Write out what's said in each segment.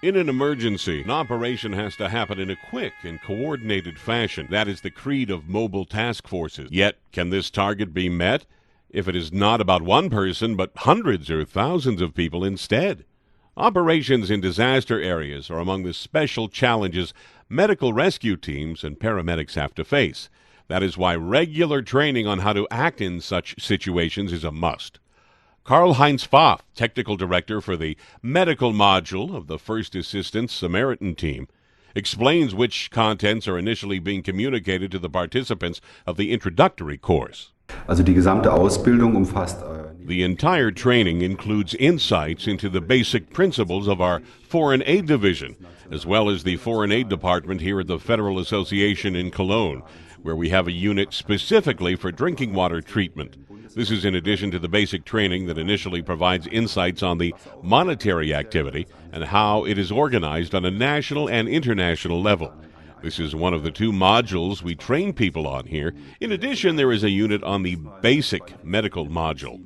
In an emergency, an operation has to happen in a quick and coordinated fashion. That is the creed of mobile task forces. Yet, can this target be met if it is not about one person, but hundreds or thousands of people instead? Operations in disaster areas are among the special challenges medical rescue teams and paramedics have to face. That is why regular training on how to act in such situations is a must. Karl-Heinz Pfaff, Technical Director for the Medical Module of the First Assistance Samaritan Team, explains which contents are initially being communicated to the participants of the introductory course. Also die gesamte Ausbildung umfasst The entire training includes insights into the basic principles of our Foreign Aid Division, as well as the Foreign Aid Department here at the Federal Association in Cologne, where we have a unit specifically for drinking water treatment. This is in addition to the basic training that initially provides insights on the monetary activity and how it is organized on a national and international level. This is one of the two modules we train people on here. In addition, there is a unit on the basic medical module.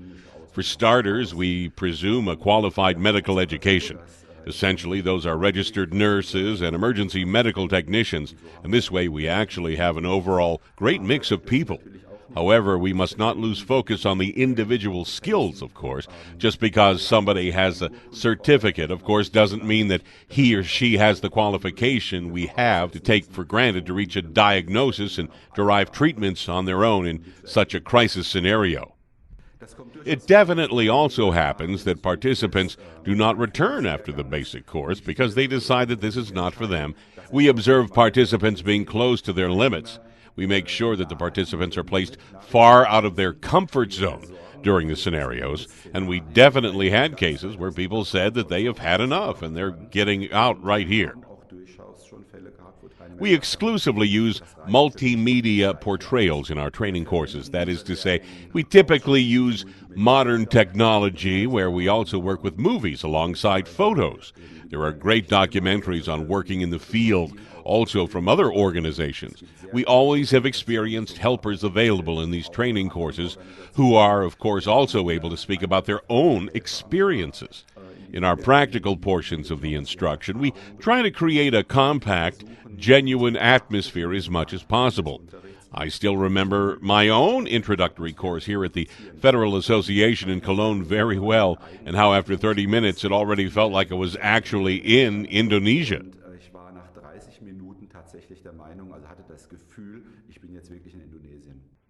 For starters, we presume a qualified medical education. Essentially, those are registered nurses and emergency medical technicians, and this way we actually have an overall great mix of people. However, we must not lose focus on the individual skills, of course. Just because somebody has a certificate, of course, doesn't mean that he or she has the qualification we have to take for granted to reach a diagnosis and derive treatments on their own in such a crisis scenario. It definitely also happens that participants do not return after the basic course because they decide that this is not for them. We observe participants being close to their limits. We make sure that the participants are placed far out of their comfort zone during the scenarios, and we definitely had cases where people said that they have had enough and they're getting out right here. We exclusively use multimedia portrayals in our training courses. That is to say, we typically use modern technology where we also work with movies alongside photos. There are great documentaries on working in the field, also from other organizations. We always have experienced helpers available in these training courses who are, of course, also able to speak about their own experiences. In our practical portions of the instruction, we try to create a compact, genuine atmosphere as much as possible. I still remember my own introductory course here at the Federal Association in Cologne very well, and how after 30 minutes it already felt like I was actually in Indonesia.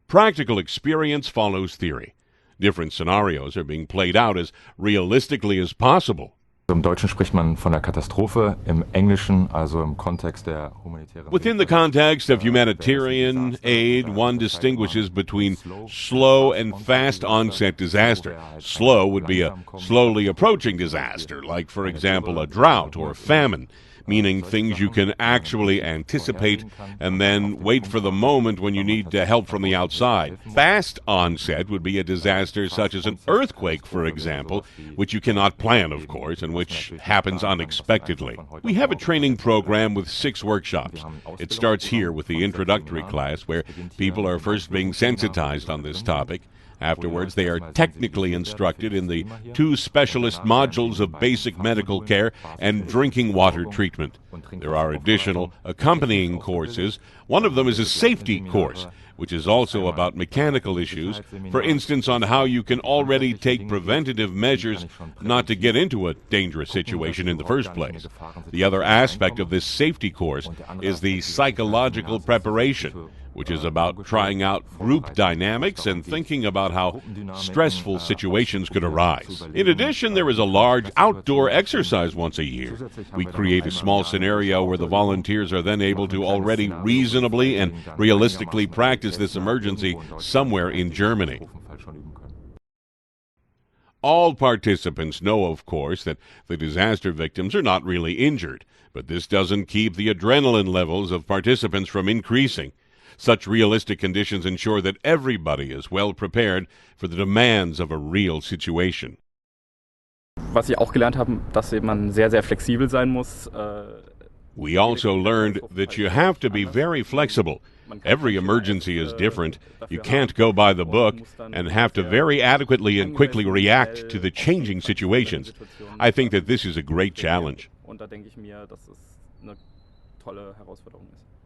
Practical experience follows theory. Different scenarios are being played out as realistically as possible. Im Deutschen spricht man von der Katastrophe, im Englischen, also im Kontext der humanitären. Within the context of humanitarian aid, one distinguishes between slow and fast onset disaster. Slow would be a slowly approaching disaster, like, for example, a drought or famine, meaning things you can actually anticipate and then wait for the moment when you need help from the outside. Fast onset would be a disaster such as an earthquake, for example, which you cannot plan, of course, and which happens unexpectedly. We have a training program with 6 workshops. It starts here with the introductory class, where people are first being sensitized on this topic. Afterwards, they are technically instructed in the 2 specialist modules of basic medical care and drinking water treatment. There are additional accompanying courses. One of them is a safety course, which is also about mechanical issues, for instance, on how you can already take preventative measures not to get into a dangerous situation in the first place. The other aspect of this safety course is the psychological preparation, which is about trying out group dynamics and thinking about how stressful situations could arise. In addition, there is a large outdoor exercise once a year. We create a small scenario where the volunteers are then able to already reasonably and realistically practice this emergency somewhere in Germany. All participants know, of course, that the disaster victims are not really injured, but this doesn't keep the adrenaline levels of participants from increasing. Such realistic conditions ensure that everybody is well prepared for the demands of a real situation. Was Sie auch gelernt haben, dass man sehr, sehr flexibel sein muss. We also learned that you have to be very flexible. Every emergency is different. You can't go by the book and have to very adequately and quickly react to the changing situations. I think that this is a great challenge. Und da denke ich mir, dass es eine tolle Herausforderung ist.